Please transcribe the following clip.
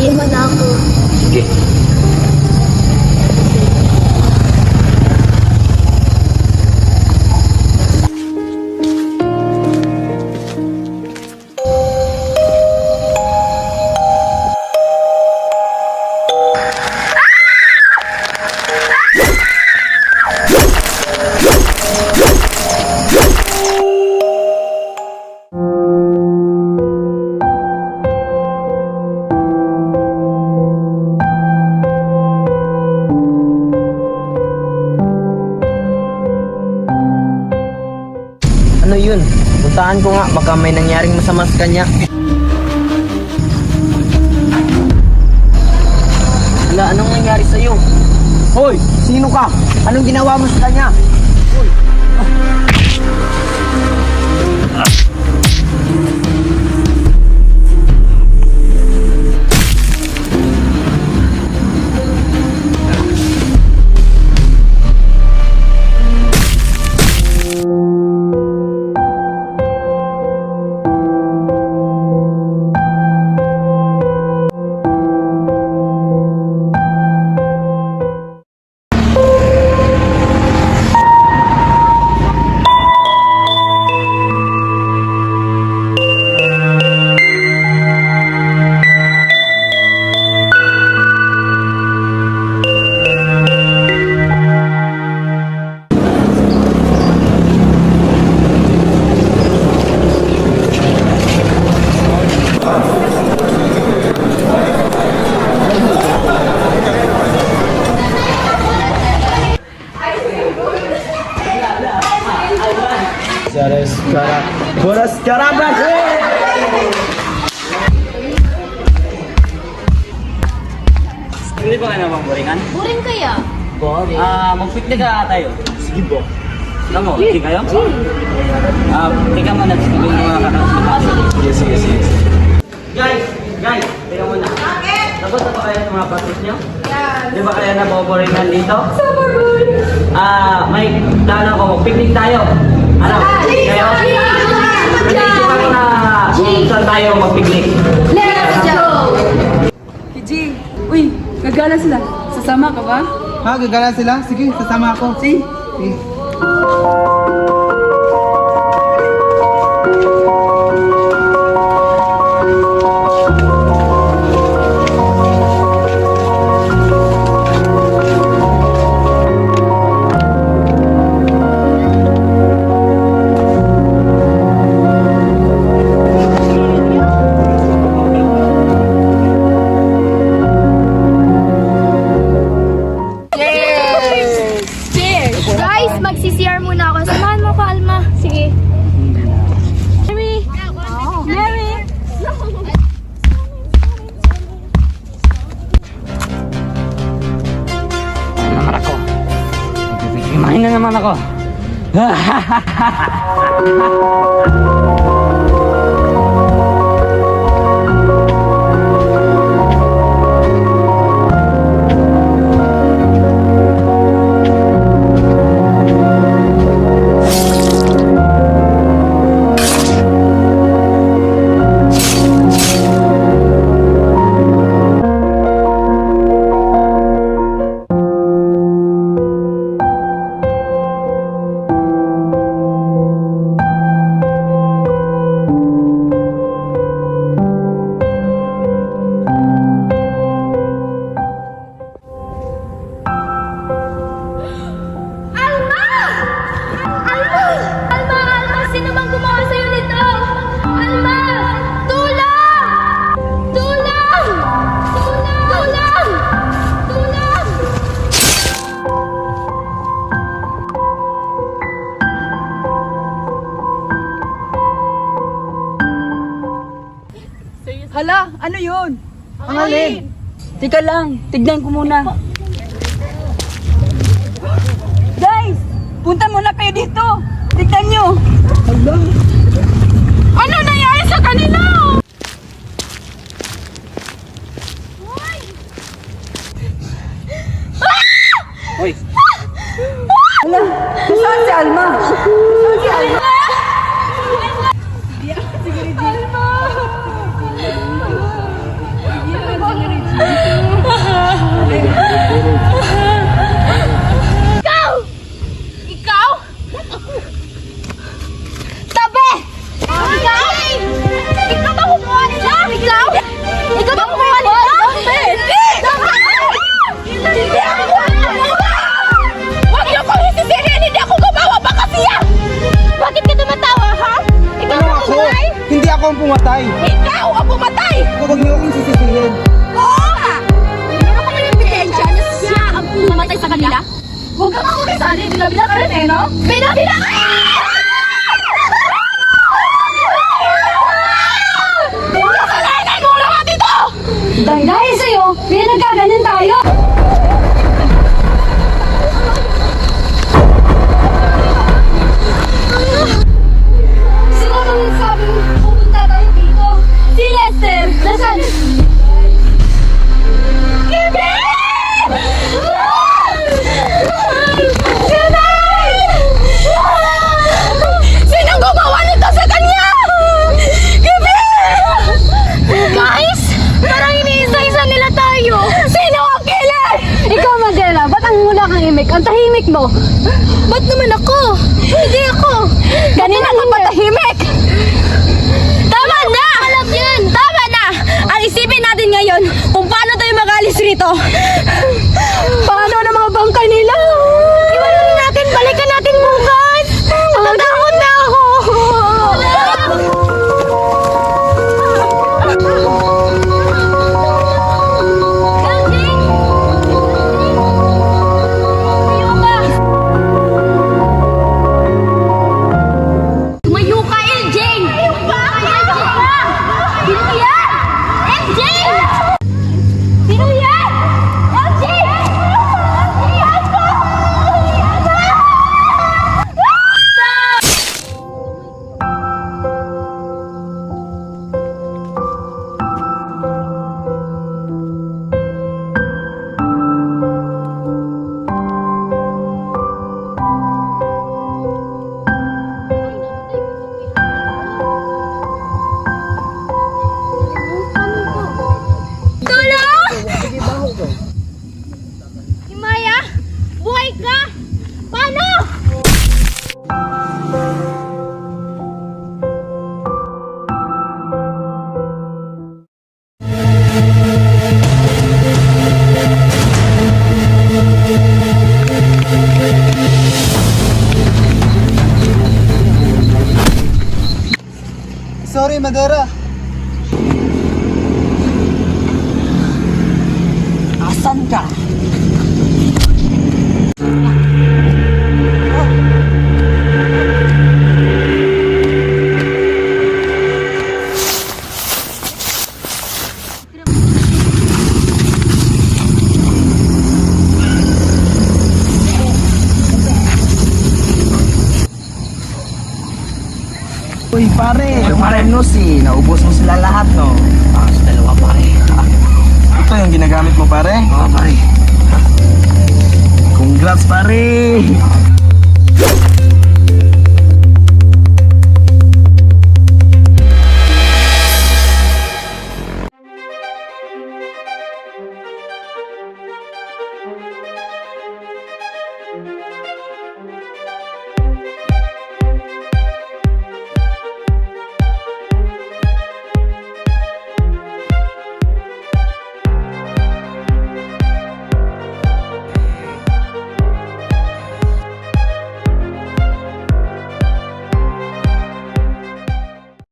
Iiwan na ako. Sige. Ano yun? Puntaan ko nga, baka may nangyaring masama sa kanya. Hala, anong nangyari sa'yo? Hoy! Sino ka? Anong ginawa mo sa kanya? Hoy! Boras Karabas! Hindi ba ka namang boringan? Boring kaya? Boring? Mag-picnic ka tayo. Sige po. Alam mo, sige kayo? Tika mo na, sige mo mga kakasama. Sige. Guys! Tika mo na. Bakit? Tapos na ba kayo sa mga patis nyo? Yan. Di ba kayo naboboringan dito? Super good! May plano ko, mag-picnic tayo. Ano? Kayo? Picnic kami na kung saan tayo mag-picnic. Let's go! PG, uy, gagala sila. Sasama ka ba? Ha, gagala sila? Sige, sasama ako. Si? Sige. Guys, magsi-CR muna ako. Samahan mo ko, Alma. Sige. Mary! Mary! naman ako. Magpipigimay na naman ako. Hala, ano yun? Ang alin? Teka lang, tignan ko muna. Guys, punta muna kayo dito. Tignan nyo. Ano nangyari sa kanila? Hoy! Hala, nasaan si Alma? Nasaan si Alma? Ikaw? Tabi! Ikaw? Ikaw ba kumuha nila? Ikaw? Ikaw ba kumuha nila? Hindi! Hindi ako gumawa! Huwag niyo kong isisihin! Hindi ako gumawa! Baka siya! Bakit ka tumatawa, ha? Ikaw Ano ba ako? kumuhay? Hindi ako ang pumatay. Ikaw ang pumatay! Huwag niyo akong sisisihin. Oo nga! Meron ka ba yung ebidensya na siya ang pumatay sa kanila? Huwag kang makumisali! Binabila ka rin eh, no? Binabila ka! Kasalanan mo lahat ito! Dahil sa'yo, pinagkaganan tayo! Sino nang sabing pupunta tayo dito? Si Lester! Nasaan? Kimi! Sinong gumawa nito sa kanya? Kimi! Guys! Parang iniisa-isa nila tayo! Sino ang killer? Ikaw, Magela, ba't ang mula kang imik? Ang tahimik mo! Ba't naman ako? Hindi ako! Ganina ka patahimik! Tama na! Alam yan! Tama na! Ang isipin natin ngayon kung paano tayo mag-alis rito. Paano na mga bangkay nila? Iwanan natin, balikan natin bukas! Natatakot na ako! Tumayo ka, LJ! Tumayo ka! Sino yan? LJ! Sino yan? LJ! Tulong! Himaya! Buhay ka! Paano? Sorry, Madera. Asan ka? Uy, pare. Yung pare no, naubos mo sila lahat, no? Sa dalawa pare. Ito yung ginagamit mo, pare? Oo pare. Congrats, pare.